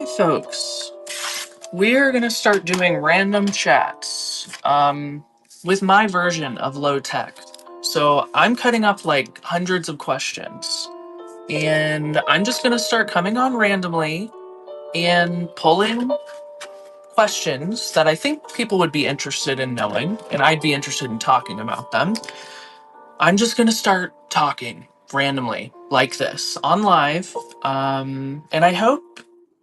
Folks, we're going to start doing random chats with my version of low tech. So I'm cutting up like hundreds of questions, and I'm just going to start coming on randomly and pulling questions that I think people would be interested in knowing, and I'd be interested in talking about them. I'm just going to start talking randomly like this on live. And I hope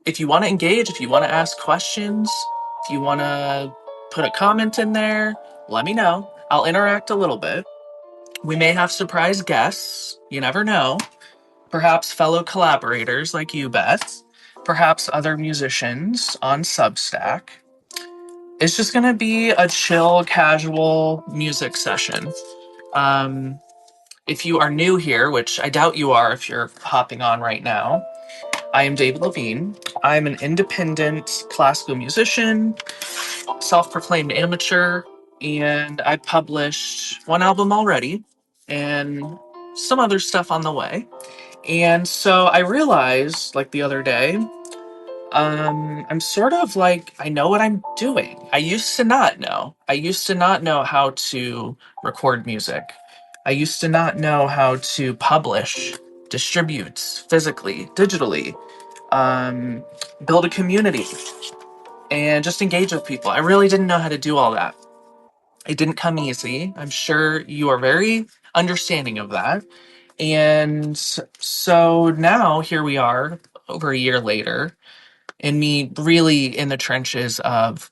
if you want to engage, if you want to ask questions, if you want to put a comment in there, let me know. I'll interact a little bit. We may have surprise guests. You never know. Perhaps fellow collaborators like you, Beth. Perhaps other musicians on Substack. It's just going to be a chill, casual music session. If you are new here, which I doubt you are if you're hopping on right now, I am David Levine. I'm an independent classical musician, self-proclaimed amateur, and I published one album already and some other stuff on the way. And so I realized, like the other day, I'm sort of like, I know what I'm doing. I used to not know. I used to not know how to record music. I used to not know how to publish, distribute physically, digitally, um, build a community, and just engage with people. I really didn't know how to do all that. It didn't come easy. I'm sure you are very understanding of that. And so now here we are, over a year later, and me really in the trenches of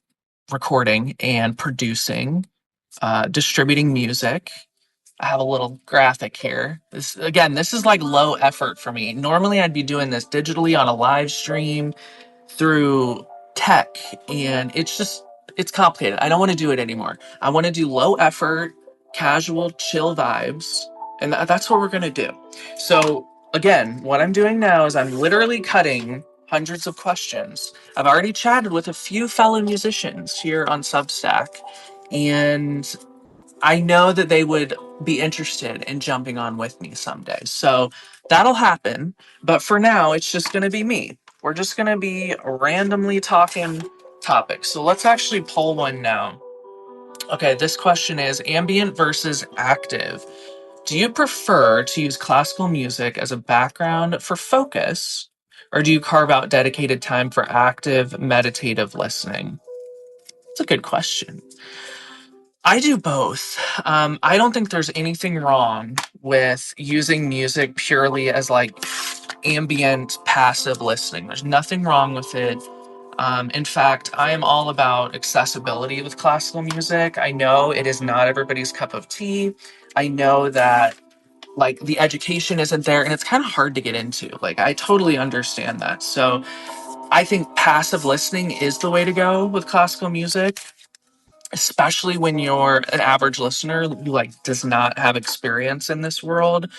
recording and producing, distributing music. I have a little graphic here. This is like low effort for me. Normally, I'd be doing this digitally on a live stream through tech, and it's complicated. I don't want to do it anymore. I want to do low effort, casual, chill vibes, and that's what we're gonna do. So again, what I'm doing now is I'm literally cutting hundreds of questions. I've already chatted with a few fellow musicians here on Substack, and I know that they would be interested in jumping on with me someday. So that'll happen. But for now, it's just going to be me. We're just going to be randomly talking topics. So let's actually pull one now. Okay, this question is ambient versus active. Do you prefer to use classical music as a background for focus, or do you carve out dedicated time for active, meditative listening? It's a good question. I do both. I don't think there's anything wrong with using music purely as like ambient, passive listening. There's nothing wrong with it. In fact, I am all about accessibility with classical music. I know it is not everybody's cup of tea. I know that like the education isn't there and it's kind of hard to get into. Like, I totally understand that. So I think passive listening is the way to go with classical music, especially when you're an average listener who like does not have experience in this world.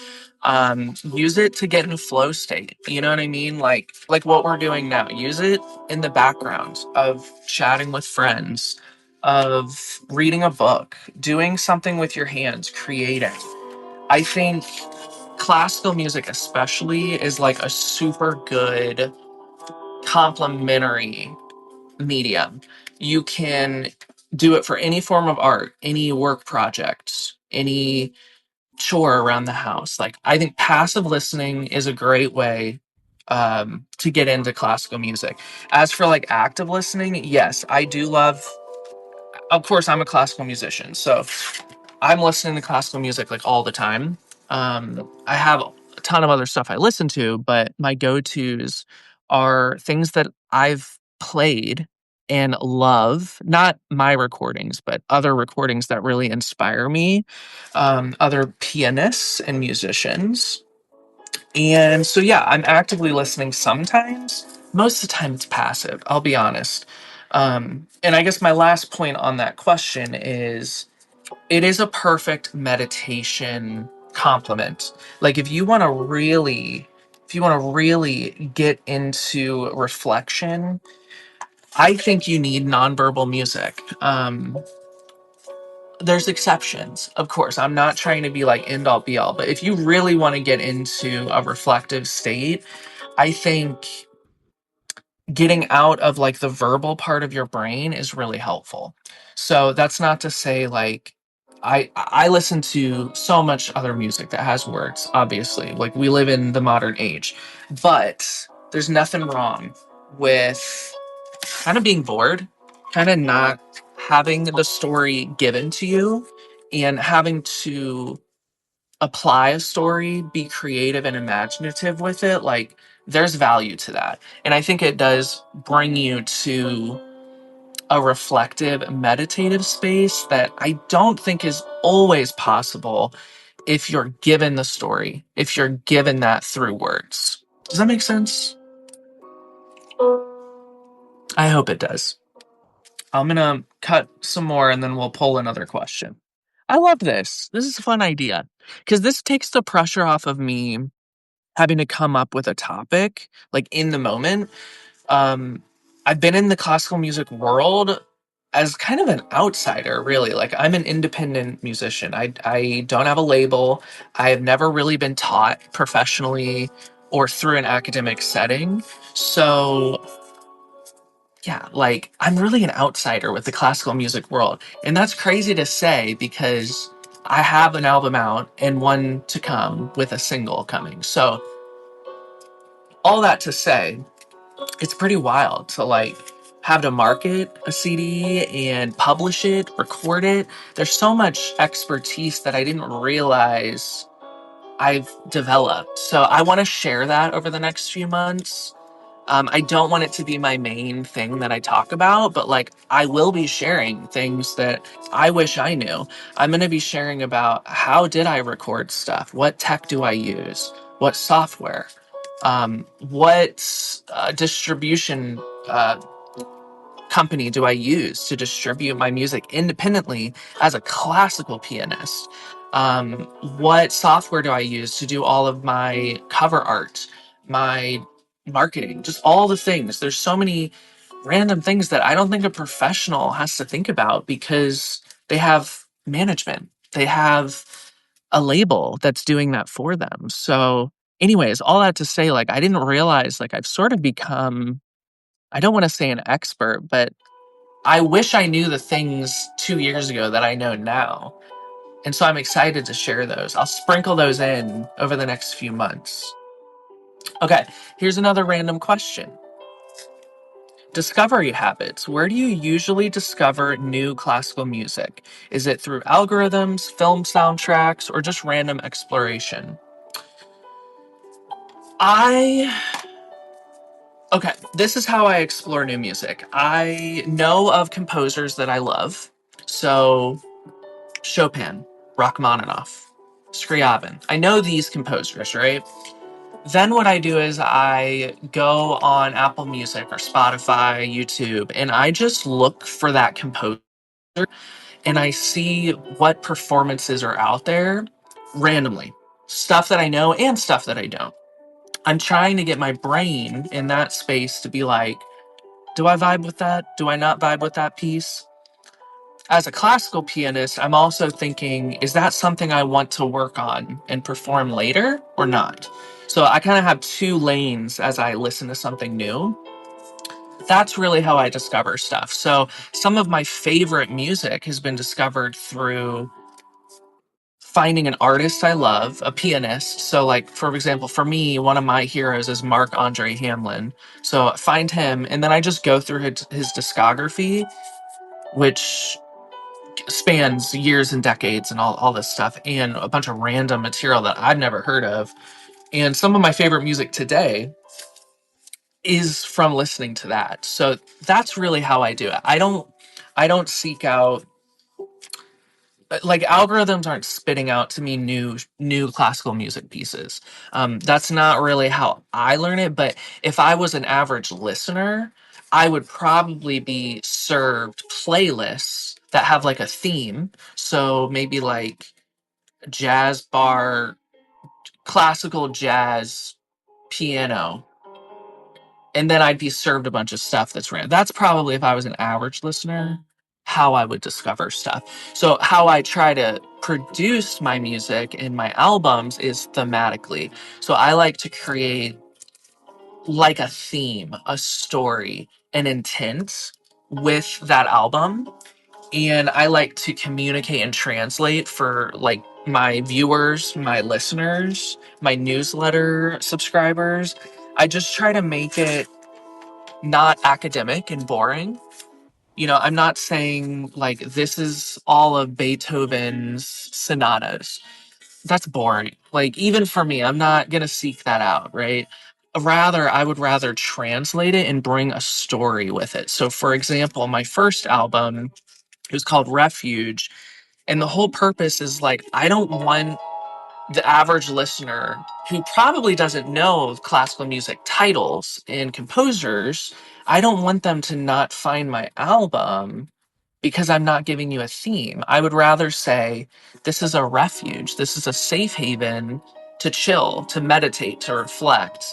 Use it to get in a flow state, you know what I mean, like what we're doing now. Use it in the background of chatting with friends, of reading a book, doing something with your hands, creating. I think classical music especially is like a super good complementary medium. You can do it for any form of art, any work projects, any chore around the house. Like, I think passive listening is a great way to get into classical music. As for like active listening, yes, I do love, of course, I'm a classical musician. So I'm listening to classical music like all the time. I have a ton of other stuff I listen to, but my go-tos are things that I've played and love, not my recordings, but other recordings that really inspire me, other pianists and musicians. And so, yeah, I'm actively listening sometimes. Most of the time, it's passive, I'll be honest. And I guess my last point on that question is it is a perfect meditation complement. Like, if you want to really get into reflection, I think you need nonverbal music. There's exceptions, of course. I'm not trying to be like end all be all, but if you really want to get into a reflective state, I think getting out of like the verbal part of your brain is really helpful. So that's not to say like I listen to so much other music that has words, obviously. Like we live in the modern age. But there's nothing wrong with kind of being bored, kind of not having the story given to you and having to apply a story, be creative and imaginative with it. Like there's value to that. And I think it does bring you to a reflective, meditative space that I don't think is always possible if you're given the story, if you're given that through words. Does that make sense? I hope it does. I'm going to cut some more and then we'll pull another question. I love this. This is a fun idea because this takes the pressure off of me having to come up with a topic like in the moment. Um, I've been in the classical music world as kind of an outsider, really. Like I'm an independent musician. I don't have a label. I have never really been taught professionally or through an academic setting. So yeah, like I'm really an outsider with the classical music world. And that's crazy to say because I have an album out and one to come with a single coming. So all that to say, it's pretty wild to like have to market a CD and publish it, record it. There's so much expertise that I didn't realize I've developed. So I want to share that over the next few months. I don't want it to be my main thing that I talk about, but like I will be sharing things that I wish I knew. I'm going to be sharing about how did I record stuff? What tech do I use? What software? What distribution company do I use to distribute my music independently as a classical pianist? What software do I use to do all of my cover art, my marketing, just all the things? There's so many random things that I don't think a professional has to think about because they have management, they have a label that's doing that for them. So, anyways, all that to say, like, I didn't realize, like, I've sort of become, I don't want to say an expert, but I wish I knew the things 2 years ago that I know now. And so I'm excited to share those. I'll sprinkle those in over the next few months. Okay, here's another random question. Discovery habits. Where do you usually discover new classical music? Is it through algorithms, film soundtracks, or just random exploration? I Okay, this is how I explore new music. I know of composers that I love. So Chopin, Rachmaninoff, Scriabin. I know these composers, right? Then what I do is I go on Apple Music or Spotify, YouTube, and I just look for that composer and I see what performances are out there randomly. Stuff that I know and stuff that I don't. I'm trying to get my brain in that space to be like, do I vibe with that? Do I not vibe with that piece? As a classical pianist, I'm also thinking, is that something I want to work on and perform later or not? So I kind of have two lanes as I listen to something new. That's really how I discover stuff. So some of my favorite music has been discovered through finding an artist I love, a pianist. So, like, for example, for me, one of my heroes is Mark Andre Hamlin. So I find him, and then I just go through his discography, which spans years and decades and all this stuff, and a bunch of random material that I've never heard of. And some of my favorite music today is from listening to that. So that's really how I do it. I don't seek out, like, algorithms aren't spitting out to me new classical music pieces. That's not really how I learn it. But if I was an average listener, I would probably be served playlists that have like a theme. So maybe like jazz bar, classical jazz, piano, and then I'd be served a bunch of stuff that's random. That's probably, if I was an average listener, how I would discover stuff. So how I try to produce my music in my albums is thematically. So I like to create like a theme, a story, an intent with that album. And I like to communicate and translate for like my viewers, my listeners, my newsletter subscribers. I just try to make it not academic and boring. I'm not saying like this is all of Beethoven's sonatas. That's boring. Like, even for me, I'm not going to seek that out, right? I would rather translate it and bring a story with it. So, for example, my first album, it was called Refuge. And the whole purpose is like, I don't want the average listener who probably doesn't know classical music titles and composers, I don't want them to not find my album because I'm not giving you a theme. I would rather say, this is a refuge, this is a safe haven to chill, to meditate, to reflect.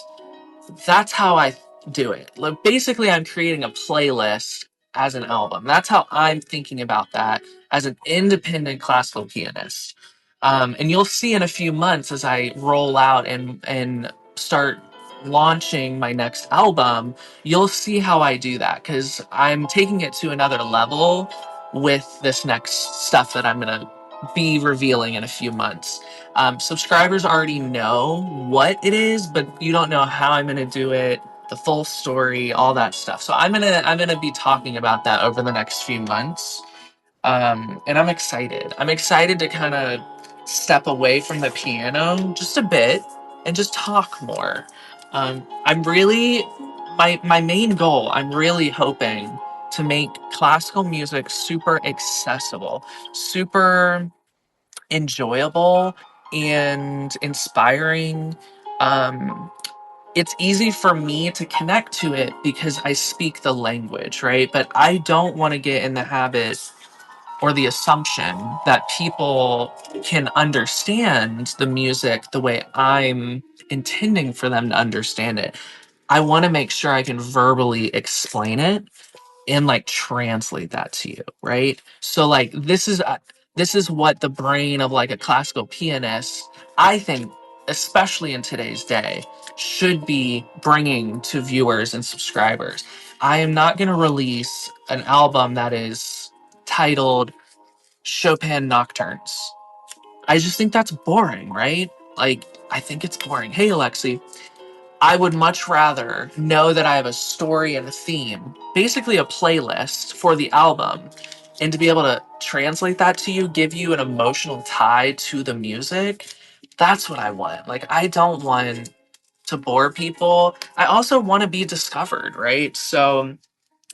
That's how I do it. Like, basically, I'm creating a playlist as an album. That's how I'm thinking about that as an independent classical pianist. And you'll see in a few months as I roll out and start launching my next album, you'll see how I do that because I'm taking it to another level with this next stuff that I'm going to be revealing in a few months. Subscribers already know what it is, but you don't know how I'm going to do it, the full story, all that stuff. So I'm gonna be talking about that over the next few months, and I'm excited. I'm excited to kind of step away from the piano just a bit and just talk more. I'm really my main goal. I'm really hoping to make classical music super accessible, super enjoyable and inspiring. Um, it's easy for me to connect to it because I speak the language, right? But I don't want to get in the habit or the assumption that people can understand the music the way I'm intending for them to understand it. I want to make sure I can verbally explain it and like translate that to you, right? So like this is what the brain of like a classical pianist, I think, especially in today's day, should be bringing to viewers and subscribers. I am not going to release an album that is titled Chopin Nocturnes. I just think that's boring, right? Like, I think it's boring. Hey, Alexi, I would much rather know that I have a story and a theme, basically a playlist for the album, and to be able to translate that to you, give you an emotional tie to the music. That's what I want. Like, I don't want to bore people. I also want to be discovered, right? So,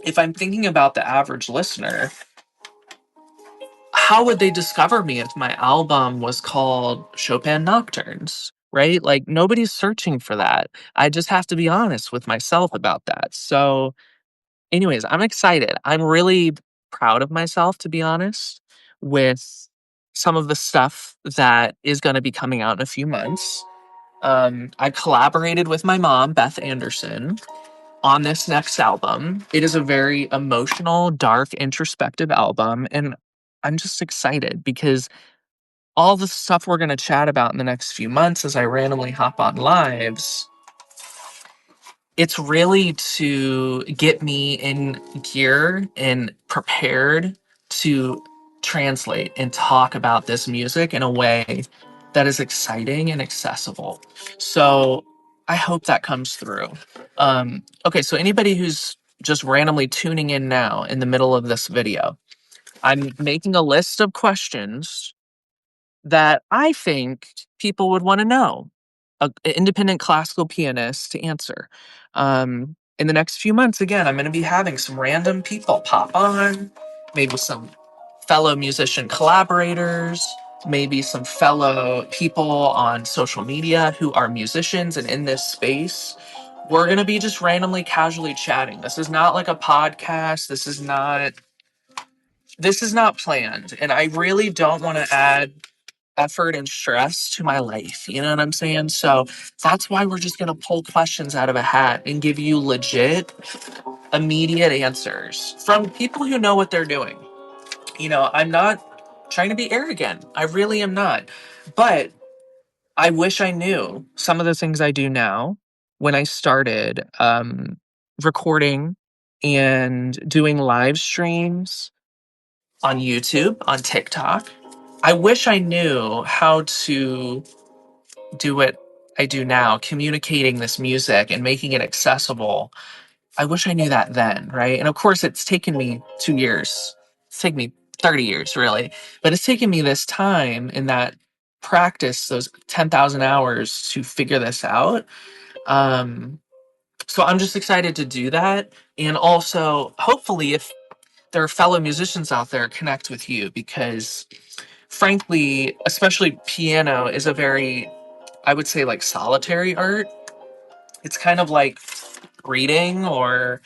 if I'm thinking about the average listener, how would they discover me if my album was called Chopin Nocturnes, right? Like nobody's searching for that. I just have to be honest with myself about that. So, anyways, I'm excited. I'm really proud of myself, to be honest, with some of the stuff that is going to be coming out in a few months. I collaborated with my mom, Beth Anderson, on this next album. It is a very emotional, dark, introspective album. And I'm just excited because all the stuff we're going to chat about in the next few months as I randomly hop on lives, it's really to get me in gear and prepared to translate and talk about this music in a way that is exciting and accessible. So I hope that comes through. Okay, so anybody who's just randomly tuning in now in the middle of this video, I'm making a list of questions that I think people would want to know, an independent classical pianist to answer. In the next few months, again, I'm going to be having some random people pop on, maybe some fellow musician collaborators, maybe some fellow people on social media who are musicians and in this space. We're going to be just randomly casually chatting. This is not like a podcast. This is not planned, and I really don't want to add effort and stress to my life. You know what I'm saying? So that's why we're just going to pull questions out of a hat and give you legit, immediate answers from people who know what they're doing. I'm not trying to be arrogant. I really am not. But I wish I knew some of the things I do now when I started recording and doing live streams on YouTube, on TikTok. I wish I knew how to do what I do now, communicating this music and making it accessible. I wish I knew that then, right? And of course, it's taken me 2 years. It's taken me 30 years, really. But it's taken me this time in that practice, those 10,000 hours to figure this out. Um, so I'm just excited to do that. And also, hopefully, if there are fellow musicians out there, connect with you because, frankly, especially piano is a very, I would say, like solitary art. It's kind of like reading or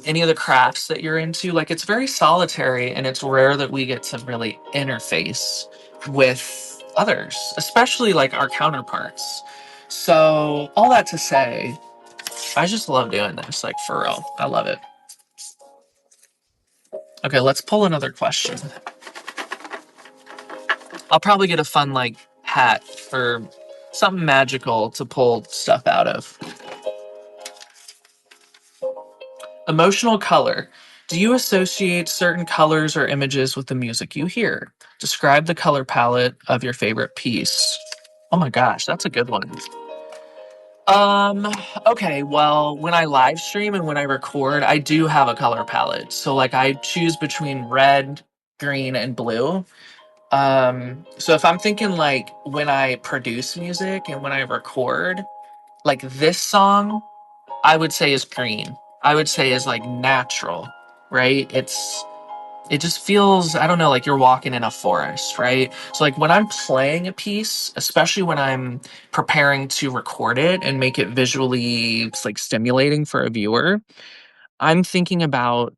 any of the crafts that you're into. Like it's very solitary and it's rare that we get to really interface with others, especially like our counterparts. So, all that to say, I just love doing this, like for real. I love it. Okay, let's pull another question. I'll probably get a fun like hat or something magical to pull stuff out of. Emotional color. Do you associate certain colors or images with the music you hear? Describe the color palette of your favorite piece. Oh my gosh, that's a good one. Um, okay, well, when I live stream and when I record, I do have a color palette. So like I choose between red, green, and blue. So if I'm thinking like when I produce music and when I record, like this song, I would say is green. I would say is like natural, right? It just feels, I don't know, like you're walking in a forest, right? So like when I'm playing a piece, especially when I'm preparing to record it and make it visually it's like stimulating for a viewer, I'm thinking about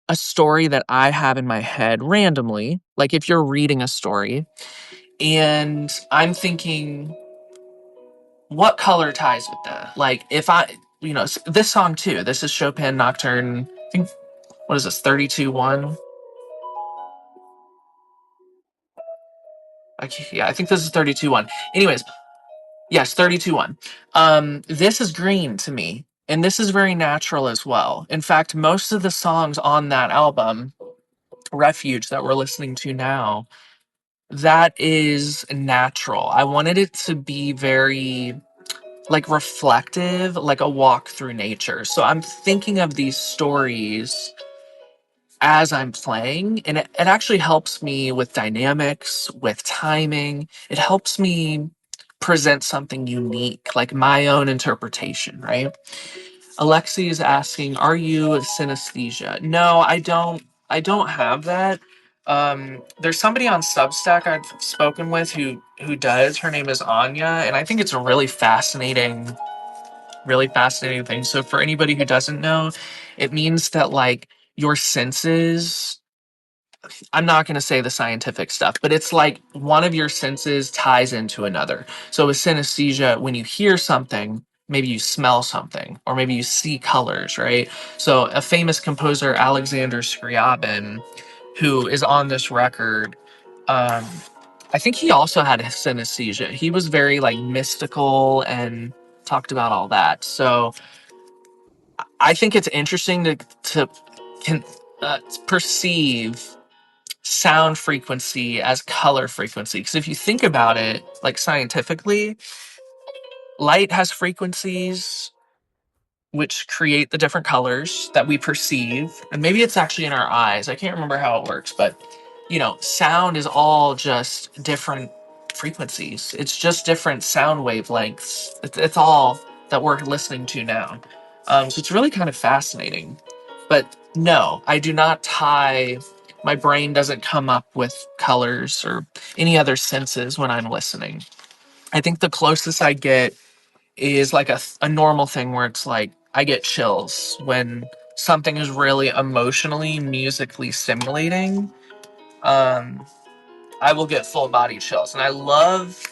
a story that I have in my head randomly. Like if you're reading a story and I'm thinking what color ties with that? Like if this song too, this is Chopin Nocturne, I think, what is this, 32-1? Yeah, I think this is 32-1. Anyways, yes, 32-1. This is green to me, and this is very natural as well. In fact, most of the songs on that album, Refuge, that we're listening to now, that is natural. I wanted it to be very like reflective, like a walk through nature. So I'm thinking of these stories as I'm playing, and it actually helps me with dynamics, with timing. It helps me present something unique, like my own interpretation, right? Alexi is asking, are you synesthesia? No, I don't. I don't have that. There's somebody on Substack I've spoken with who does. Her name is Anya, and I think it's a really fascinating thing. So for anybody who doesn't know, it means that like your senses, I'm not going to say the scientific stuff, but it's like one of your senses ties into another. So with synesthesia, when you hear something, maybe you smell something, or maybe you see colors, right? So a famous composer, Alexander Scriabin, who is on this record, um, I think he also had synesthesia. He was very like mystical and talked about all that. So I think it's interesting to can perceive sound frequency as color frequency. Because if you think about it, like scientifically, light has frequencies which create the different colors that we perceive. And maybe it's actually in our eyes. I can't remember how it works, but sound is all just different frequencies. It's just different sound wavelengths. It's all that we're listening to now. So it's really kind of fascinating. But no, I do not tie, my brain doesn't come up with colors or any other senses when I'm listening. I think the closest I get is like a normal thing where it's like I get chills when something is really emotionally, musically stimulating. Um, I will get full body chills, and I love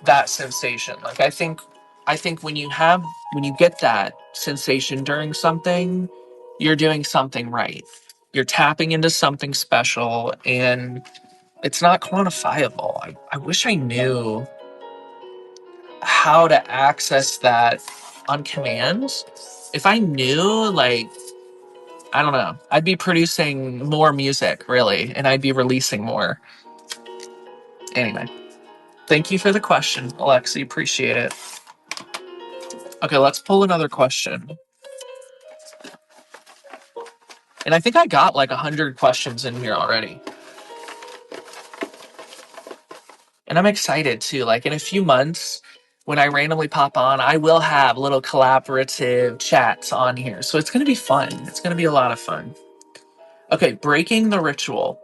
that sensation. Like I think when you get that sensation during something, you're doing something right. You're tapping into something special, and it's not quantifiable. I wish I knew how to access that on command. If I knew, like, I don't know, I'd be producing more music, really, and I'd be releasing more. Anyway, thank you for the question, Alexi. Appreciate it. Okay, let's pull another question. And I think I got like 100 questions in here already. And I'm excited too. Like in a few months, when I randomly pop on, I will have little collaborative chats on here. So it's going to be fun. It's going to be a lot of fun. Okay, breaking the ritual.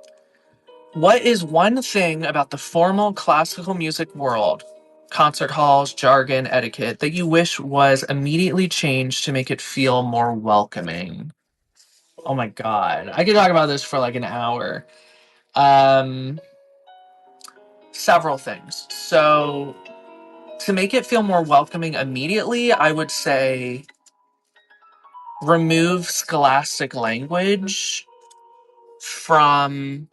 What is one thing about the formal classical music world, concert halls, jargon, etiquette, that you wish was immediately changed to make it feel more welcoming? Oh my God. I could talk about this for like an hour. Um, Several things. So, to make it feel more welcoming immediately, I would say remove scholastic language from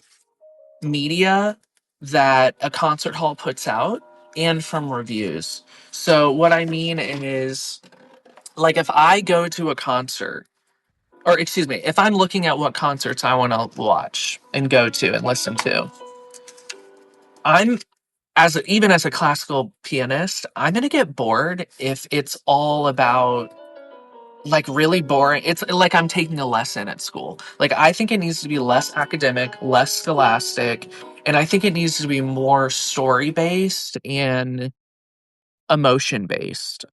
media that a concert hall puts out and from reviews. So, what I mean is, like, if I go to a concert, or excuse me, if I'm looking at what concerts I want to watch and go to and listen to, I'm even as a classical pianist, I'm gonna get bored if it's all about like really boring. It's like I'm taking a lesson at school. Like I think it needs to be less academic, less scholastic, and I think it needs to be more story based and emotion based.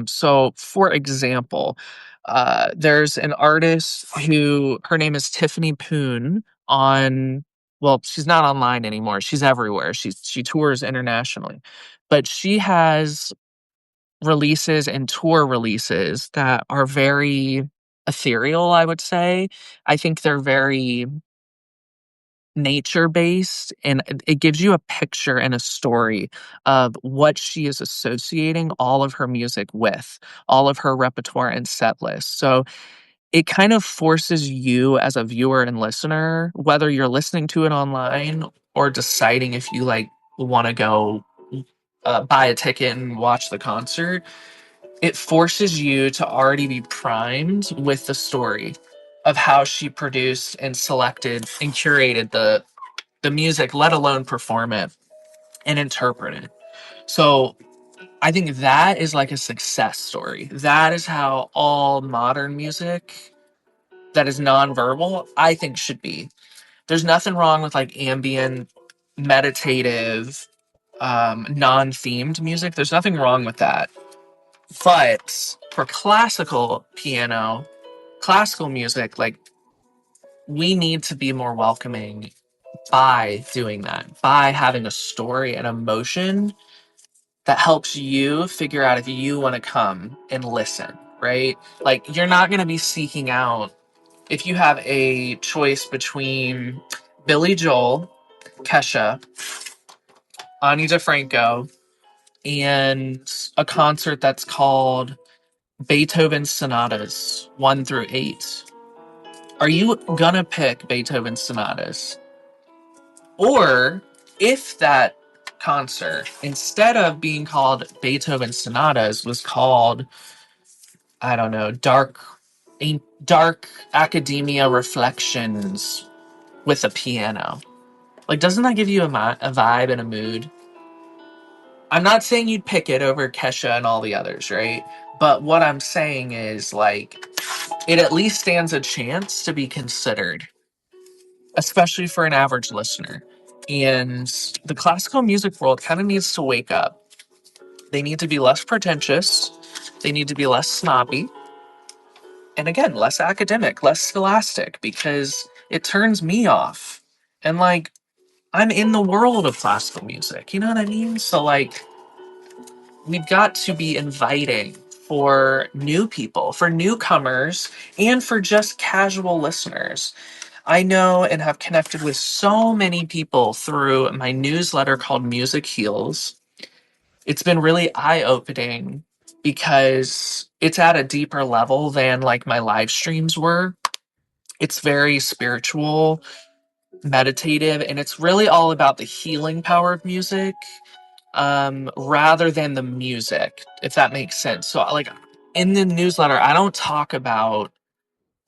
So for example, there's an artist who her name is Tiffany Poon on well, she's not online anymore. She's everywhere. She tours internationally. But she has releases and tour releases that are very ethereal, I would say. I think they're very nature based and it gives you a picture and a story of what she is associating all of her music with, all of her repertoire and set list. So it kind of forces you as a viewer and listener, whether you're listening to it online or deciding if you like want to go buy a ticket and watch the concert, it forces you to already be primed with the story of how she produced and selected and curated the music, let alone perform it and interpret it. So I think that is like a success story. That is how all modern music that is nonverbal, I think, should be. There's nothing wrong with like ambient, meditative, non-themed music. There's nothing wrong with that. But for classical music, like we need to be more welcoming by doing that, by having a story and emotion that helps you figure out if you want to come and listen, right? Like you're not going to be seeking out if you have a choice between Billy Joel, Kesha, Ani DeFranco, and a concert that's called Beethoven Sonatas 1 through 8. Are you gonna pick Beethoven Sonatas? Or if that concert, instead of being called Beethoven Sonatas, was called, I don't know, dark academia reflections with a piano. Like, doesn't that give you a vibe and a mood? I'm not saying you'd pick it over Kesha and all the others, right? But what I'm saying is, like, it at least stands a chance to be considered, especially for an average listener. And the classical music world kind of needs to wake up. They need to be less pretentious, they need to be less snobby, and again, less academic, less scholastic, because it turns me off. And like, I'm in the world of classical music, you know what I mean? So, like, we've got to be inviting for new people, for newcomers, and for just casual listeners. I know and have connected with so many people through my newsletter called Music Heals. It's been really eye-opening because it's at a deeper level than like my live streams were. It's very spiritual, meditative, and it's really all about the healing power of music rather than the music, if that makes sense. So, like, in the newsletter, I don't talk about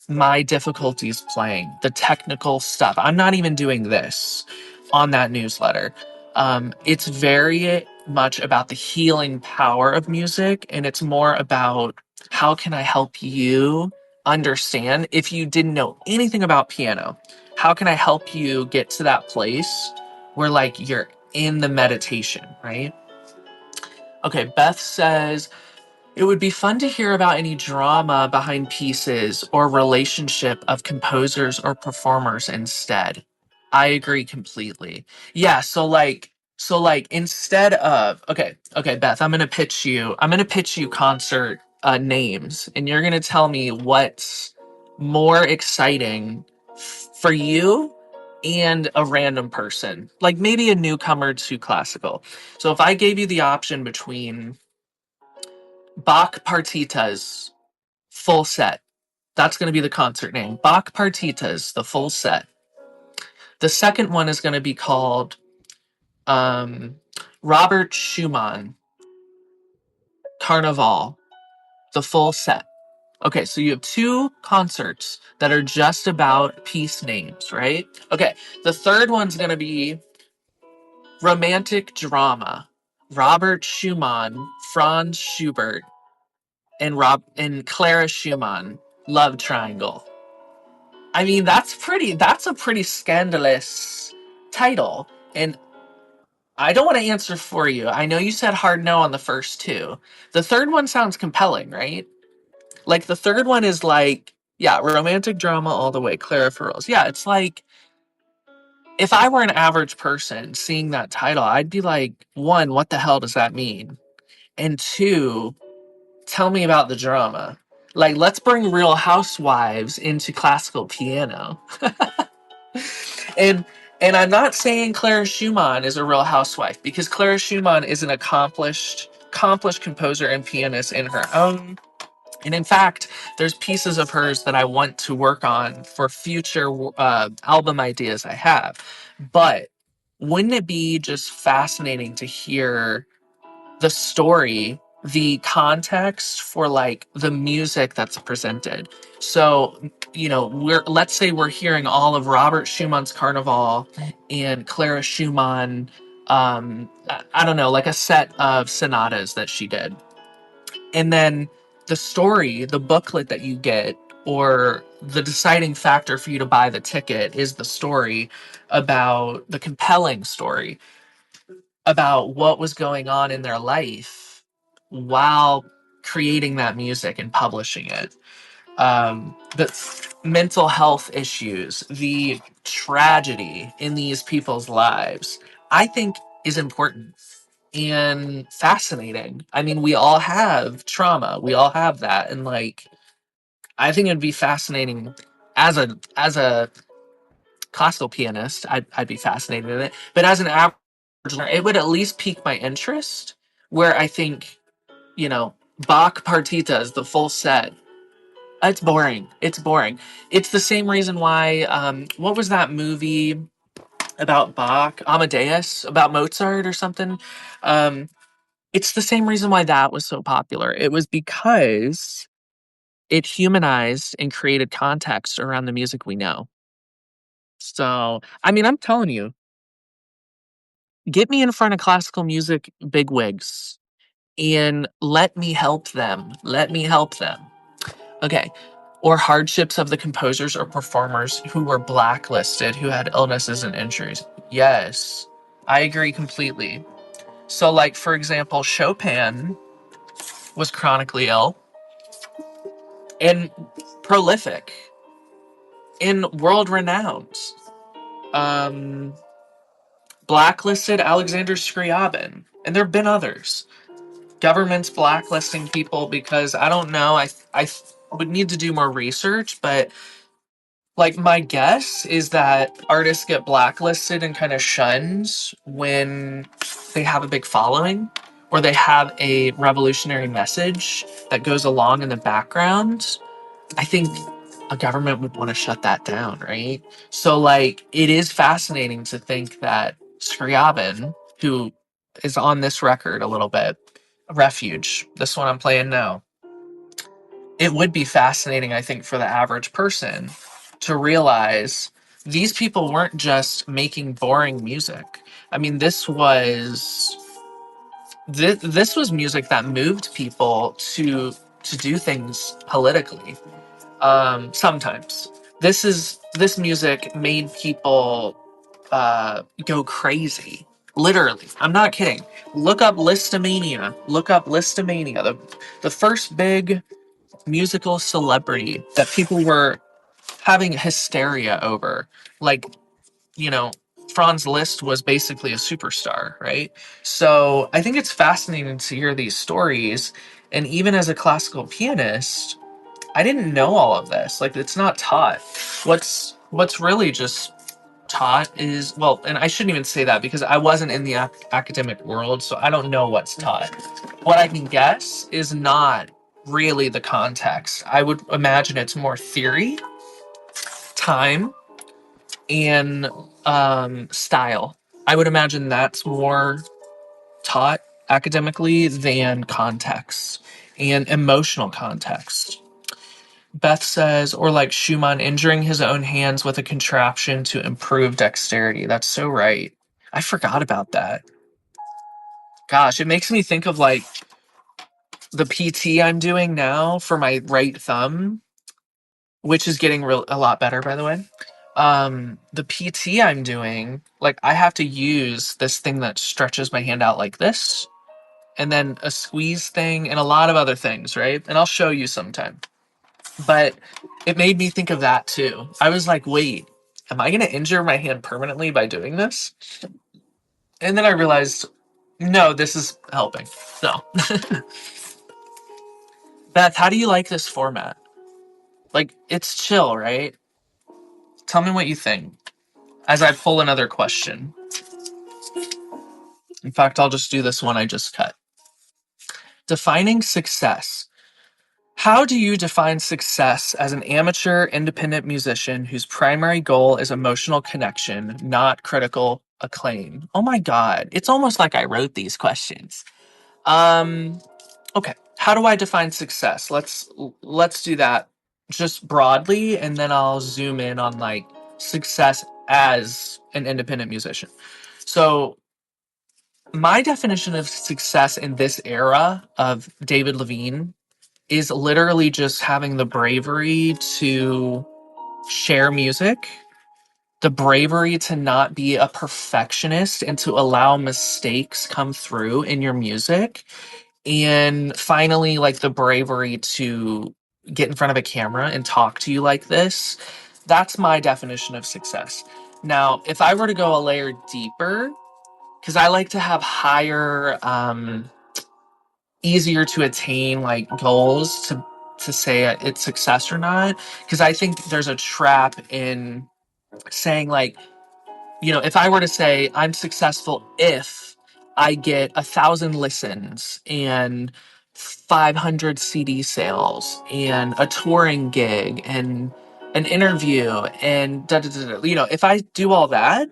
my difficulties playing the technical stuff. I'm not even doing this on that newsletter. It's very much about the healing power of music, and it's more about how can I help you understand if you didn't know anything about piano. How can I help you get to that place where like you're in the meditation, right? Okay, Beth says it would be fun to hear about any drama behind pieces or relationship of composers or performers instead. I agree completely. Yeah, so like instead of okay, Beth, I'm gonna pitch you concert names, and you're gonna tell me what's more exciting for you and a random person, like maybe a newcomer to classical. So if I gave you the option between Bach Partitas, full set. That's going to be the concert name. Bach Partitas, the full set. The second one is going to be called um, Robert Schumann, Carnival, the full set. Okay, so you have two concerts that are just about piece names, right? Okay, the third one's going to be Romantic Drama, Robert Schumann, Franz Schubert, and Clara Schumann, Love Triangle. I mean, that's a pretty scandalous title. And I don't want to answer for you. I know you said hard no on the first two. The third one sounds compelling, right? Like the third one is like, yeah, romantic drama all the way, Clara Farrell's. Yeah, it's like if I were an average person seeing that title, I'd be like, one, what the hell does that mean? And two, tell me about the drama. Like, let's bring Real Housewives into classical piano. And and I'm not saying Clara Schumann is a real housewife, because Clara Schumann is an accomplished composer and pianist in her own. And in fact, there's pieces of hers that I want to work on for future album ideas I have. But wouldn't it be just fascinating to hear the story, the context for like the music that's presented? So, let's say we're hearing all of Robert Schumann's Carnival and Clara Schumann, I don't know, like a set of sonatas that she did. And then the story, the booklet that you get, or the deciding factor for you to buy the ticket is the story about the compelling story about what was going on in their life while creating that music and publishing it. The mental health issues, the tragedy in these people's lives, I think is important and fascinating. I mean, we all have trauma. We all have that. And like, I think it'd be fascinating as a classical pianist, I'd be fascinated in it. But as an average learner, it would at least pique my interest. Where I think, you know, Bach partitas, the full set. It's boring. It's boring. It's the same reason why. What was that movie about Bach, Amadeus, about Mozart or something? It's the same reason why that was so popular. It was because it humanized and created context around the music we know. So, I mean, I'm telling you, get me in front of classical music bigwigs and let me help them. Let me help them. Okay. Or hardships of the composers or performers who were blacklisted, who had illnesses and injuries. Yes, I agree completely. So, like, for example, Chopin was chronically ill and prolific and world renowned. Um, Blacklisted Alexander Scriabin, and there have been others. Governments blacklisting people because I don't know. I would need to do more research, but like my guess is that artists get blacklisted and kind of shunned when they have a big following or they have a revolutionary message that goes along in the background. I think a government would want to shut that down, right? So, like, it is fascinating to think that Scriabin, who is on this record a little bit. Refuge, this one I'm playing now. It would be fascinating, I think, for the average person to realize these people weren't just making boring music. I mean, this was music that moved people to do things politically. Sometimes this music made people go crazy. Literally, I'm not kidding. Look up Listomania. Look up Listomania. The first big musical celebrity that people were having hysteria over. Like, you know, Franz Liszt was basically a superstar, right? So I think it's fascinating to hear these stories. And even as a classical pianist, I didn't know all of this. Like, it's not taught. What's really just taught is, well, and I shouldn't even say that because I wasn't in the academic world, so I don't know what's taught. What I can guess is not really the context. I would imagine it's more theory, time, and style. I would imagine that's more taught academically than context and emotional context. Beth says, or like Schumann injuring his own hands with a contraption to improve dexterity. That's so right. I forgot about that. Gosh, it makes me think of like the PT I'm doing now for my right thumb, which is getting a lot better, by the way. The PT I'm doing, like I have to use this thing that stretches my hand out like this, and then a squeeze thing, and a lot of other things, right? And I'll show you sometime. But it made me think of that too. I was like, wait, am I going to injure my hand permanently by doing this? And then I realized, no, this is helping. So, Beth, how do you like this format? Like, it's chill, right? Tell me what you think as I pull another question. In fact, I'll just do this one I just cut. Defining success. How do you define success as an amateur independent musician whose primary goal is emotional connection, not critical acclaim? Oh my god, it's almost like I wrote these questions. Um okay, how do I define success? Let's do that just broadly, and then I'll zoom in on like success as an independent musician. So, my definition of success in this era of David Levine is literally just having the bravery to share music, the bravery to not be a perfectionist and to allow mistakes come through in your music, and finally like the bravery to get in front of a camera and talk to you like this. That's my definition of success. Now, if I were to go a layer deeper, because I like to have higher easier to attain like goals to say it's success or not, because I think there's a trap in saying like, if I were to say I'm successful if I get 1,000 listens and 500 CD sales and a touring gig and an interview and da, da, da, da. If I do all that,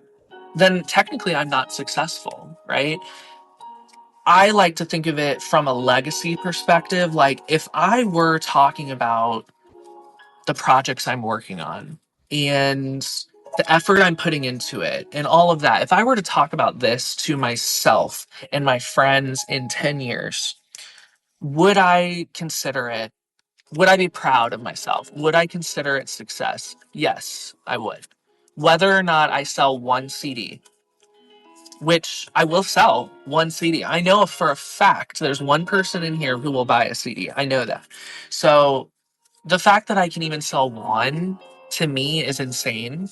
then technically I'm not successful, right? I like to think of it from a legacy perspective. Like, if I were talking about the projects I'm working on and the effort I'm putting into it and all of that, if I were to talk about this to myself and my friends in 10 years, would I consider it? Would I be proud of myself? Would I consider it success? Yes, I would. Whether or not I sell one CD, which I will sell one CD. I know for a fact there's one person in here who will buy a CD. I know that. So the fact that I can even sell one to me is insane.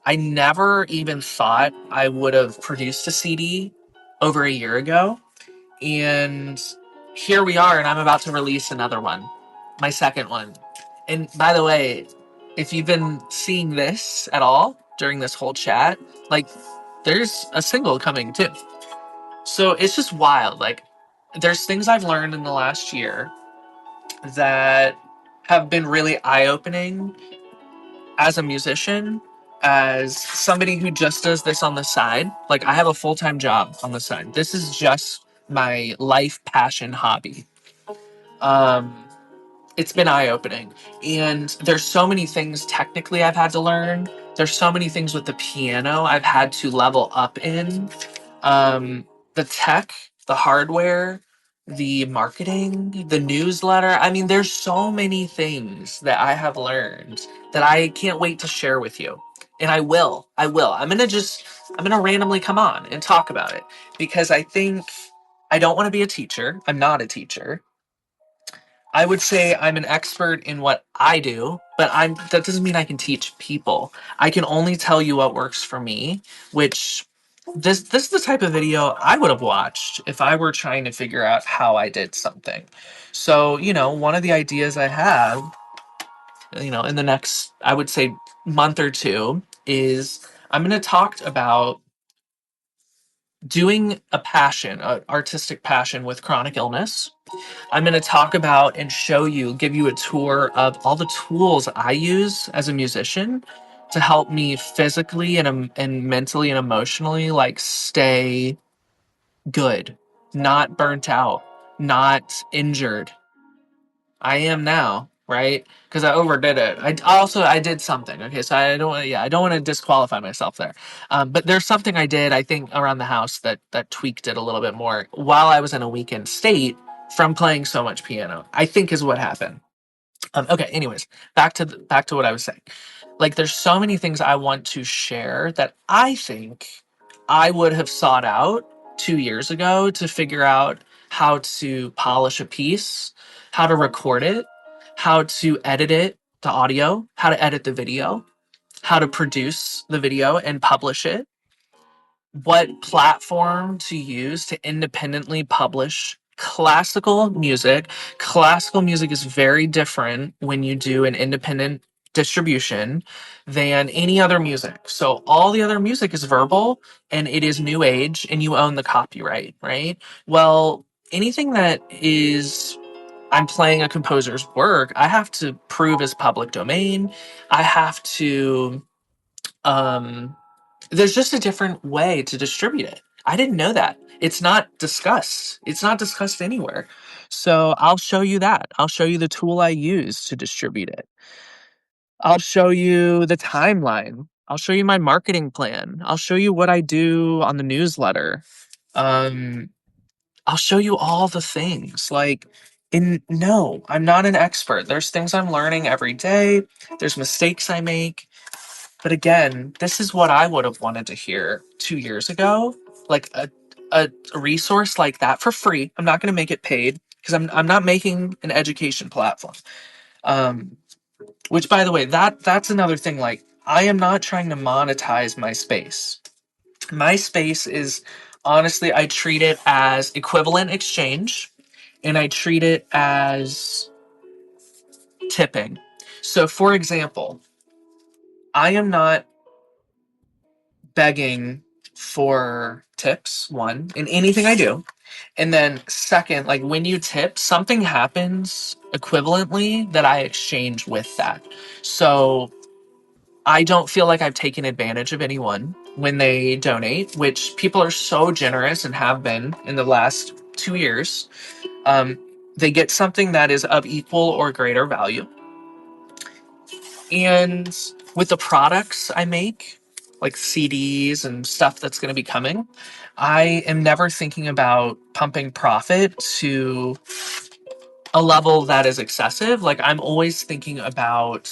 I never even thought I would have produced a CD over a year ago. And here we are, and I'm about to release another one, my second one. And by the way, if you've been seeing this at all during this whole chat, like there's a single coming too. So it's just wild. Like, there's things I've learned in the last year that have been really eye opening as a musician, as somebody who just does this on the side. Like, I have a full-time job on the side. This is just my life passion hobby. Um, it's been eye-opening, and there's so many things technically I've had to learn. There's so many things with the piano I've had to level up in. The tech, the hardware, the marketing, the newsletter. I mean, there's so many things that I have learned that I can't wait to share with you. And I will. I'm going to randomly come on and talk about it, because I think I don't want to be a teacher. I'm not a teacher. I would say I'm an expert in what I do, but that doesn't mean I can teach people. I can only tell you what works for me, which this is the type of video I would have watched if I were trying to figure out how I did something. So, one of the ideas I have, in the next, I would say, month or two, is I'm going to talk about doing a passion, an artistic passion with chronic illness. I'm going to talk about and give you a tour of all the tools I use as a musician to help me physically and mentally and emotionally, like, stay good, not burnt out, not injured. I am now, right? Because I overdid it. I did something. Okay, so I don't want to disqualify myself there. But there's something I did, I think, around the house that tweaked it a little bit more while I was in a weakened state from playing so much piano, I think, is what happened. Okay, anyways, back to what I was saying. Like, there's so many things I want to share that I think I would have sought out 2 years ago to figure out how to polish a piece, how to record it, how to edit it, the audio, how to edit the video, how to produce the video and publish it, what platform to use to independently publish classical music. Classical music is very different when you do an independent distribution than any other music. So all the other music is verbal and it is new age and you own the copyright, right? Well, anything that is I'm playing a composer's work, I have to prove as public domain. I have to there's just a different way to distribute it. I didn't know that. It's not discussed. It's not discussed anywhere. So I'll show you that. I'll show you the tool I use to distribute it. I'll show you the timeline. I'll show you my marketing plan. I'll show you what I do on the newsletter. Um, I'll show you all the things. No, I'm not an expert. There's things I'm learning every day. There's mistakes I make. But again, this is what I would have wanted to hear 2 years ago. Like a resource like that for free. I'm not going to make it paid because I'm not making an education platform. Um, which, by the way, that's another thing. Like, I am not trying to monetize my space. My space is, honestly, I treat it as equivalent exchange, and I treat it as tipping. So, for example, I am not begging for tips, one, in anything I do. And then second, like, when you tip, something happens equivalently that I exchange with that. So I don't feel like I've taken advantage of anyone when they donate, which people are so generous and have been in the last 2 years. Um, they get something that is of equal or greater value. And with the products I make, like CDs and stuff that's going to be coming, I am never thinking about pumping profit to a level that is excessive. Like, I'm always thinking about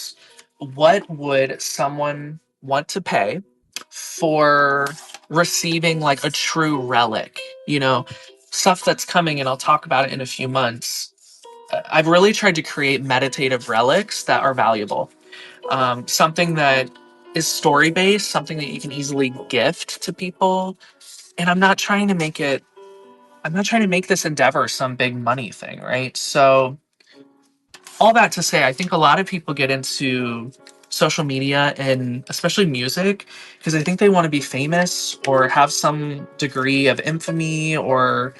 what would someone want to pay for receiving, like, a true relic, stuff that's coming, and I'll talk about it in a few months. I've really tried to create meditative relics that are valuable. Something that is story based, something that you can easily gift to people. And I'm not trying to make this endeavor some big money thing, right? So, all that to say, I think a lot of people get into social media and especially music because I think they want to be famous or have some degree of infamy or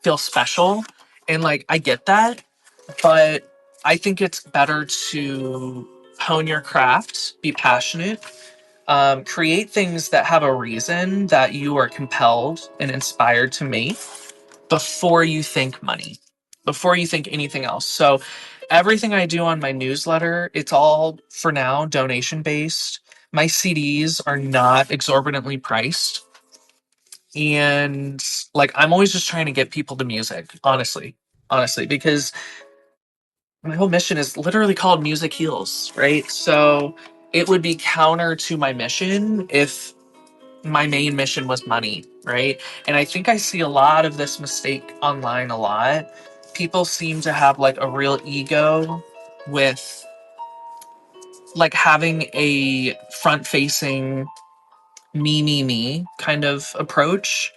feel special. And, like, I get that, but I think it's better to hone your craft, be passionate, Create things that have a reason that you are compelled and inspired to make before you think money, before you think anything else. So everything I do on my newsletter, it's all for now donation based. My CDs are not exorbitantly priced. And like I'm always just trying to get people to music, honestly, because my whole mission is literally called Music Heals, right? So it would be counter to my mission if my main mission was money, right? And I think I see a lot of this mistake online a lot. People seem to have like a real ego with like having a front facing me kind of approach.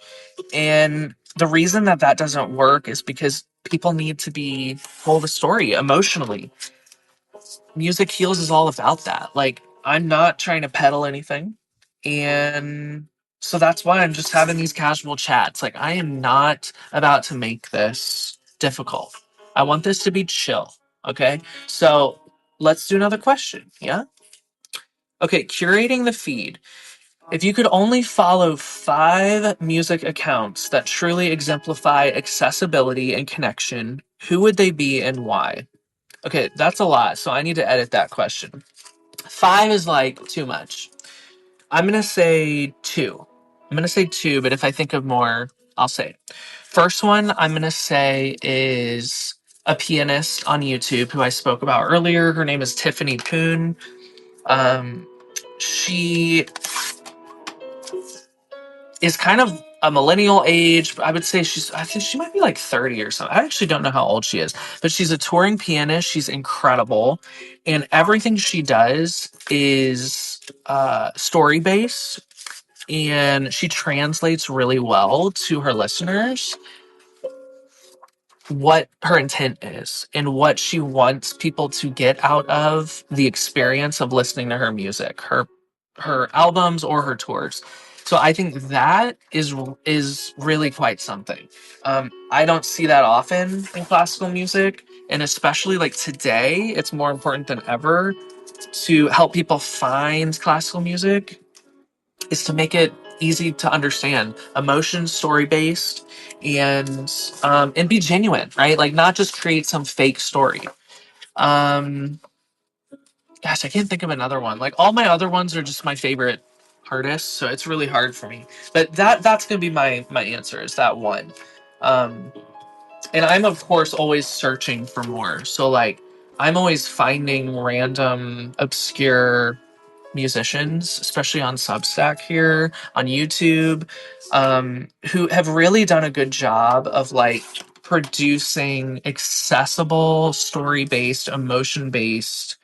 And the reason that that doesn't work is because people need to be told a story emotionally. Music Heals is all about that. Like, I'm not trying to peddle anything. And so that's why I'm just having these casual chats. Like, I am not about to make this difficult. I want this to be chill. Okay. So let's do another question. Yeah. Okay. Curating the feed. If you could only follow 5 music accounts that truly exemplify accessibility and connection, who would they be and why? Okay, that's a lot, so I need to edit that question. 5 is like too much. I'm gonna say 2. I'm gonna say 2, but if I think of more, I'll say it. First one I'm gonna say is a pianist on YouTube who I spoke about earlier. Her name is Tiffany Poon. Um, she is kind of a millennial age. I would say I think she might be like 30 or something. I actually don't know how old she is, but she's a touring pianist. She's incredible. And everything she does is story based, and she translates really well to her listeners what her intent is and what she wants people to get out of the experience of listening to her music, her albums or her tours. So I think that is really quite something. I don't see that often in classical music, and especially like today, it's more important than ever to help people find classical music is to make it easy to understand, emotion story based, and be genuine, right? Like not just create some fake story. um Gosh, I can't think of another one. Like all my other ones are just my favorite artists, so it's really hard for me, but that's gonna be my answer, is that one. um and I'm of course always searching for more, so like I'm always finding random obscure musicians, especially on Substack here, on YouTube, who have really done a good job of like producing accessible, story based, emotion based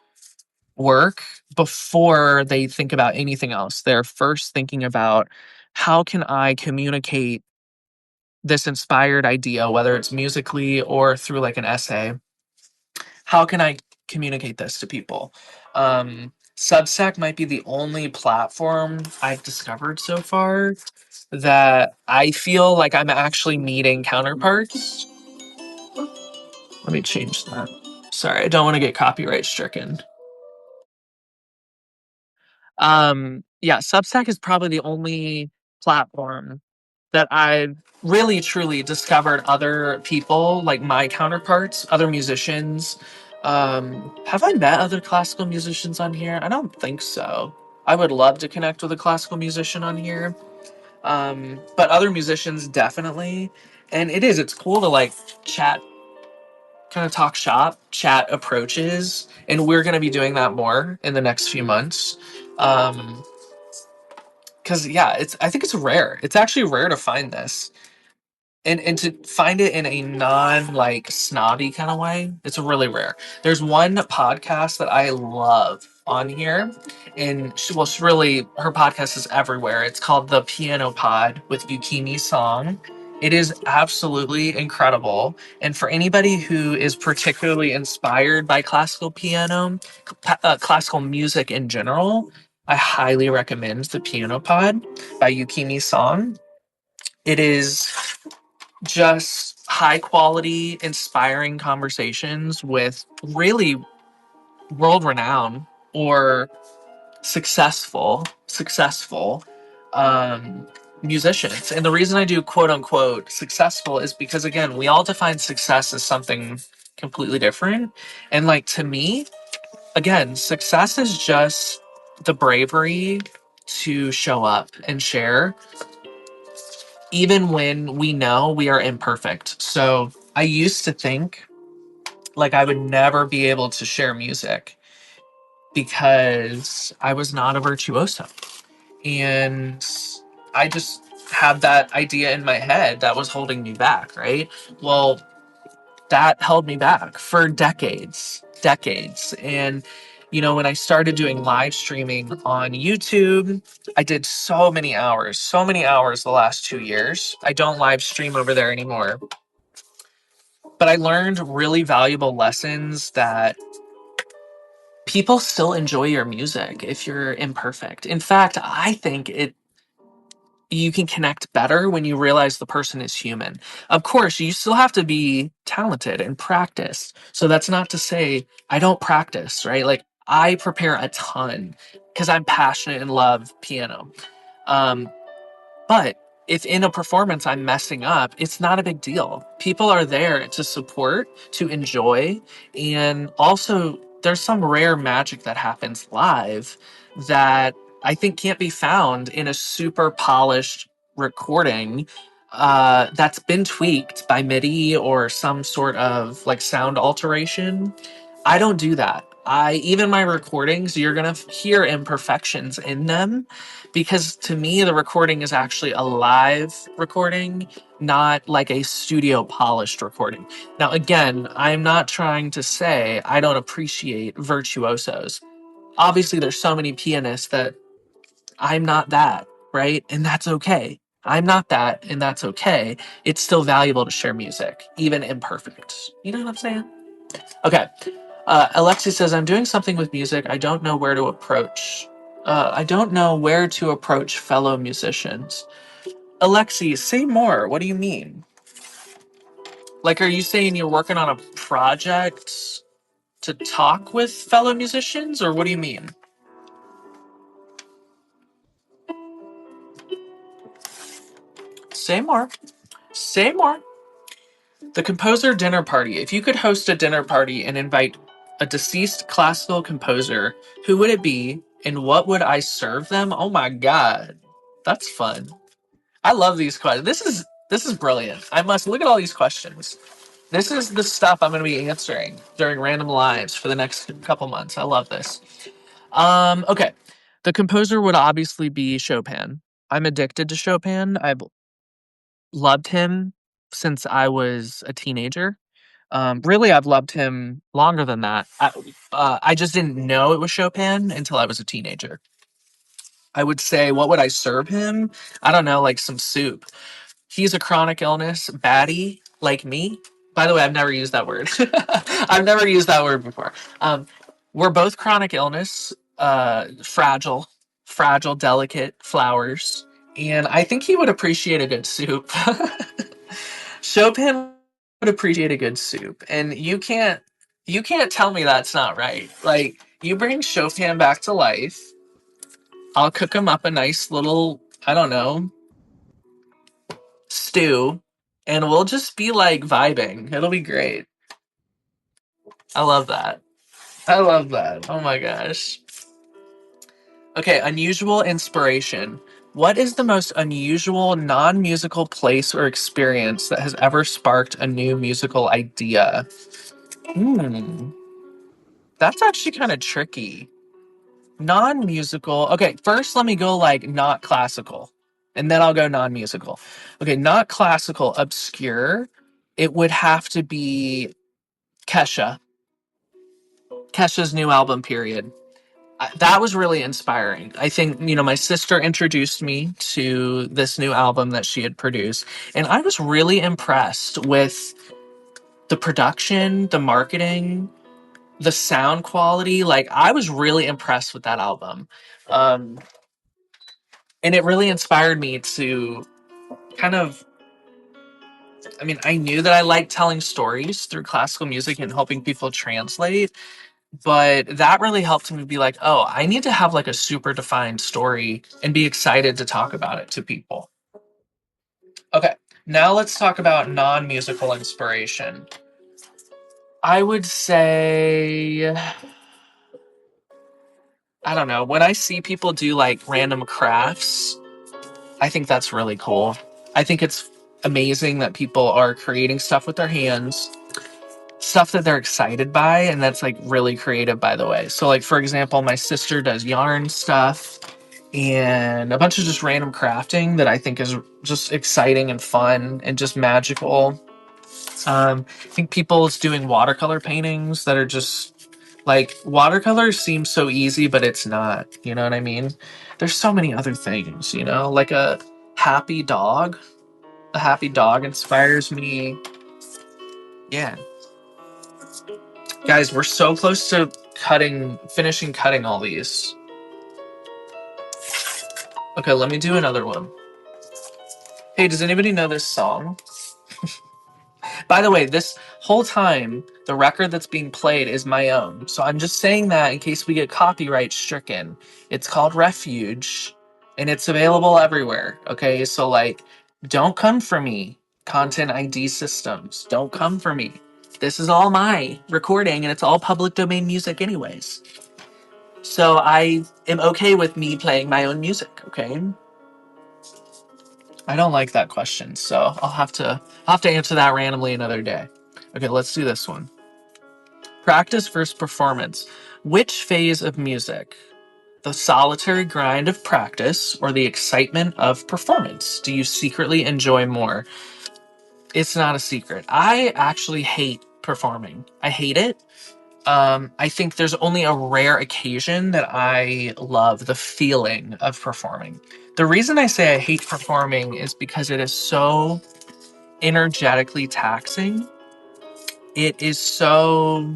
work before they think about anything else. They're first thinking about how can I communicate this inspired idea, whether it's musically or through like an essay, how can I communicate this to people? Substack might be the only platform I've discovered so far that I feel like I'm actually meeting counterparts. Let me change that. Sorry, I don't want to get copyright stricken. Yeah, Substack is probably the only platform that I've really truly discovered other people like my counterparts, other musicians. Have I met other classical musicians on here? I don't think so. I would love to connect with a classical musician on here. But other musicians definitely. And it's cool to like chat, kind of talk shop, chat approaches, and we're going to be doing that more in the next few months. Um, because yeah, I think it's rare. It's actually rare to find this, and to find it in a non like snobby kind of way, it's really rare. There's one podcast that I love on here, and she really, her podcast is everywhere. It's called The Piano Pod with Yukimi Song. It is absolutely incredible, and for anybody who is particularly inspired by classical piano, classical music in general, I highly recommend The Piano Pod by Yukimi Song. It is just high quality, inspiring conversations with really world renowned or successful um, musicians. And the reason I do quote unquote successful is because, again, we all define success as something completely different. And like, to me, again, success is just the bravery to show up and share, even when we know we are imperfect. So I used to think like I would never be able to share music because I was not a virtuoso. And I just had that idea in my head that was holding me back, right? Well, that held me back for decades. And when I started doing live streaming on YouTube, I did so many hours the last 2 years. I don't live stream over there anymore, but I learned really valuable lessons that people still enjoy your music if you're imperfect. In fact, I think you can connect better when you realize the person is human. Of course, you still have to be talented and practice. So that's not to say I don't practice, right? Like, I prepare a ton because I'm passionate and love piano. Um, but if in a performance I'm messing up, it's not a big deal. People are there to support, to enjoy, and also there's some rare magic that happens live that I think can't be found in a super polished recording that's been tweaked by MIDI or some sort of like sound alteration. I don't do that. Even my recordings, you're gonna hear imperfections in them because to me the recording is actually a live recording, not like a studio polished recording. Now again, I'm not trying to say I don't appreciate virtuosos. Obviously there's so many pianists that I'm not that, right? And that's okay. I'm not that, and that's okay. It's still valuable to share music, even imperfect. You know what I'm saying? Okay. Alexi says, I'm doing something with music. I don't know where to approach. I don't know where to approach fellow musicians. Alexi, say more. What do you mean? Like, are you saying you're working on a project to talk with fellow musicians, or what do you mean? Say more. Say more. The composer dinner party. If you could host a dinner party and invite a deceased classical composer, who would it be and what would I serve them? Oh my god. That's fun. I love these questions. This is brilliant. I must look at all these questions. This is the stuff I'm going to be answering during random lives for the next couple months. I love this. Okay. The composer would obviously be Chopin. I'm addicted to Chopin. I've loved him since I was a teenager. Really, I've loved him longer than that. I just didn't know it was Chopin until I was a teenager. I would say, what would I serve him? I don't know, like some soup. He's a chronic illness baddie like me. By the way, I've never used that word. I've never used that word before. We're both chronic illness, fragile, delicate flowers. And I think he would appreciate a good soup. Chopin would appreciate a good soup. And you can't tell me that's not right. Like, you bring Chopin back to life, I'll cook him up a nice little, I don't know, stew, and we'll just be like vibing. It'll be great. I love that. I love that. Oh my gosh. Okay, unusual inspiration. What is the most unusual non musical place or experience that has ever sparked a new musical idea? Hmm, that's actually kind of tricky. Non musical. Okay, first let me go like not classical, and then I'll go non musical. Okay, not classical, obscure. It would have to be Kesha. Kesha's new album, period. That was really inspiring. I think, my sister introduced me to this new album that she had produced, and I was really impressed with the production, the marketing, the sound quality. Like, I was really impressed with that album. Um, and it really inspired me to kind of, I mean, I knew that I liked telling stories through classical music and helping people translate. But that really helped me be like, oh, I need to have like a super defined story and be excited to talk about it to people. Okay, now let's talk about non-musical inspiration. I would say, I don't know, when I see people do like random crafts, I think that's really cool. I think it's amazing that people are creating stuff with their hands, stuff that they're excited by, and that's like really creative, by the way. So, like, for example, my sister does yarn stuff and a bunch of just random crafting that I think is just exciting and fun and just magical. I think people's doing watercolor paintings that are just like watercolor seems so easy, but it's not. You know what I mean? There's so many other things, like happy dog. A happy dog inspires me. Yeah. Guys, we're so close to finishing cutting all these. Okay, let me do another one. Hey, does anybody know this song? By the way, this whole time, the record that's being played is my own. So I'm just saying that in case we get copyright stricken. It's called Refuge, and it's available everywhere. Okay, so like, don't come for me, Content ID systems. Don't come for me. This is all my recording, and it's all public domain music anyways. So I am okay with me playing my own music, okay? I don't like that question, so I'll have to answer that randomly another day. Okay, let's do this one. Practice versus performance. Which phase of music? The solitary grind of practice or the excitement of performance? Do you secretly enjoy more? It's not a secret. I actually hate performing. I hate it. I think there's only a rare occasion that I love the feeling of performing. The reason I say I hate performing is because it is so energetically taxing. It is so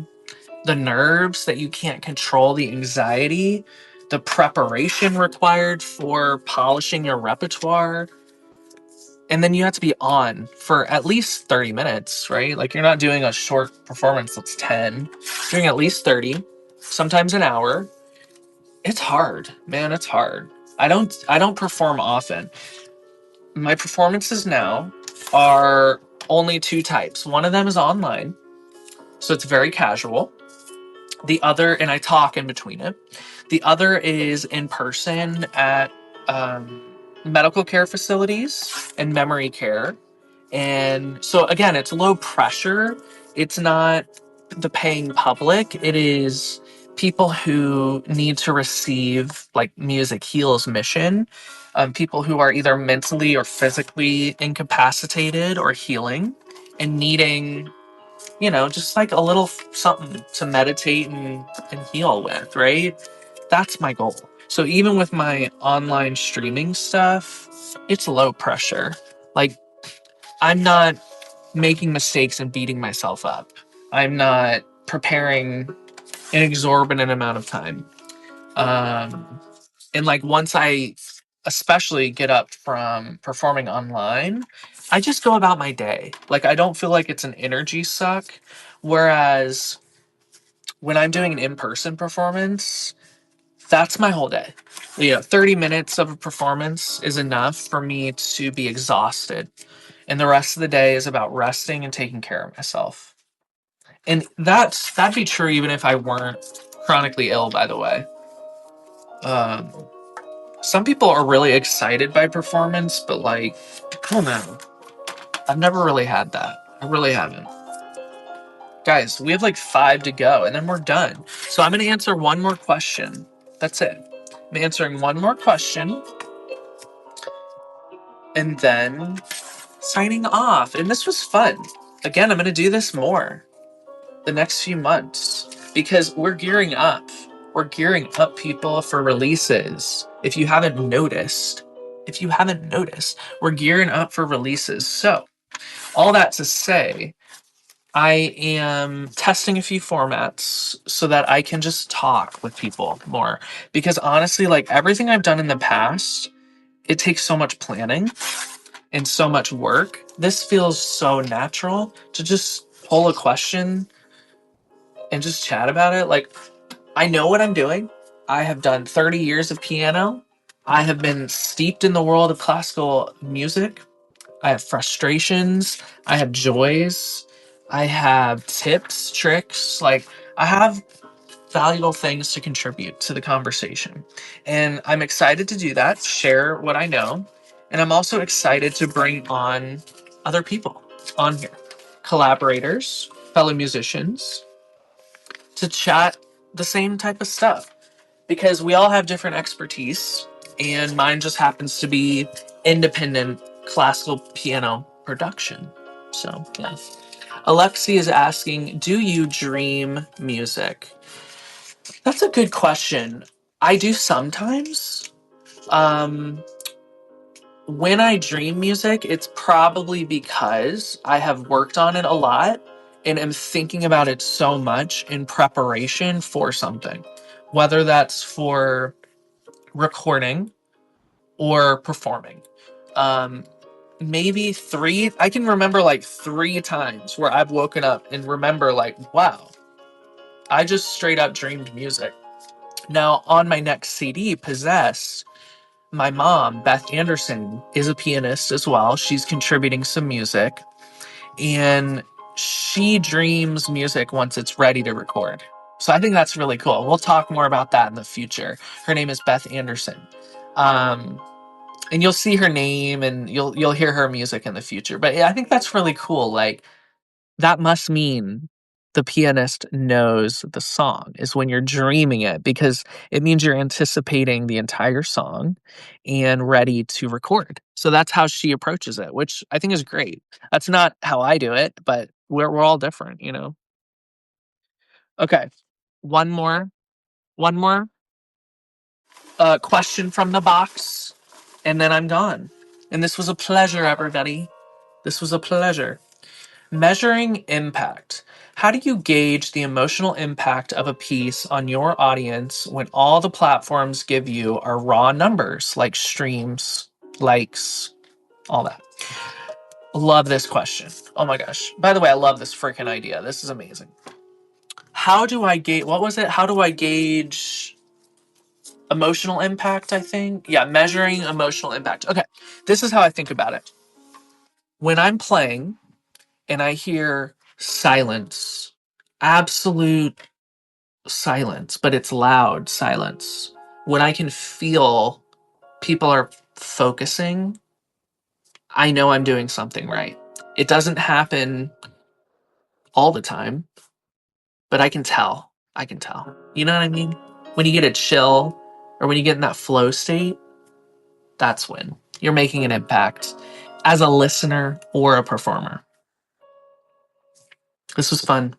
the nerves that you can't control, the anxiety, the preparation required for polishing your repertoire. And then you have to be on for at least 30 minutes, right? Like you're not doing a short performance that's 10, you're doing at least 30, sometimes an hour. It's hard, man, it's hard. I don't perform often. My performances now are only two types. One of them is online, so it's very casual. The other, and I talk in between it. The other is in person at um, medical care facilities and memory care. And so, again, it's low pressure. It's not the paying public. It is people who need to receive like music heals mission. People who are either mentally or physically incapacitated or healing and needing just like a little something to meditate and heal with, right? That's my goal. So even with my online streaming stuff, it's low pressure. Like, I'm not making mistakes and beating myself up. I'm not preparing an exorbitant amount of time. And like once I especially get up from performing online, I just go about my day. Like I don't feel like it's an energy suck. Whereas when I'm doing an in-person performance, that's my whole day. 30 minutes of a performance is enough for me to be exhausted. And the rest of the day is about resting and taking care of myself. And that'd be true even if I weren't chronically ill, by the way. Um, some people are really excited by performance, but like, I don't know. I've never really had that. I really haven't. Guys, we have like 5 to go and then we're done. So I'm going to answer one more question. That's it. I'm answering one more question and then signing off. And this was fun. Again, I'm going to do this more the next few months because we're gearing up. We're gearing up, people, for releases. If you haven't noticed, we're gearing up for releases. So, all that to say, I am testing a few formats so that I can just talk with people more. Because honestly, like everything I've done in the past, it takes so much planning and so much work. This feels so natural to just pull a question and just chat about it. Like, I know what I'm doing. I have done 30 years of piano. I have been steeped in the world of classical music. I have frustrations. I have joys. I have tips, tricks. Like, I have valuable things to contribute to the conversation. And I'm excited to do that, share what I know. And I'm also excited to bring on other people on here, collaborators, fellow musicians, to chat the same type of stuff because we all have different expertise. And mine just happens to be independent classical piano production. So, yeah. Alexi is asking, do you dream music? That's a good question. I do sometimes. Um, when I dream music, it's probably because I have worked on it a lot and am thinking about it so much in preparation for something, whether that's for recording or performing. Um, I can remember like 3 times where I've woken up and remember, like, wow, I just straight up dreamed music. Now, on my next CD, Possessed, my mom, Beth Anderson, is a pianist as well. She's contributing some music, and she dreams music once it's ready to record. So I think that's really cool. We'll talk more about that in the future. Her name is Beth Anderson. Um, and you'll see her name and you'll hear her music in the future. But yeah, I think that's really cool. Like, that must mean the pianist knows the song is when you're dreaming it, because it means you're anticipating the entire song and ready to record. So that's how she approaches it, which I think is great. That's not how I do it, but we're all different, you know. Okay. One more one more question from the box, and then I'm gone. And this was a pleasure, everybody. This was a pleasure. Measuring impact. How do you gauge the emotional impact of a piece on your audience when all the platforms give you are raw numbers like streams, likes, all that? Love this question. Oh my gosh. By the way, I love this freaking idea. This is amazing. How do I gauge, what was it? How do I gauge emotional impact, I think? Yeah, measuring emotional impact. Okay. This is how I think about it. When I'm playing and I hear silence, absolute silence, but it's loud silence. When I can feel people are focusing, I know I'm doing something right. It doesn't happen all the time, but I can tell. I can tell. You know what I mean? When you get a chill or when you get in that flow state, that's when you're making an impact as a listener or a performer. This was fun.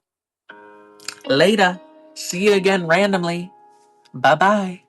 Later. See you again randomly. Bye bye.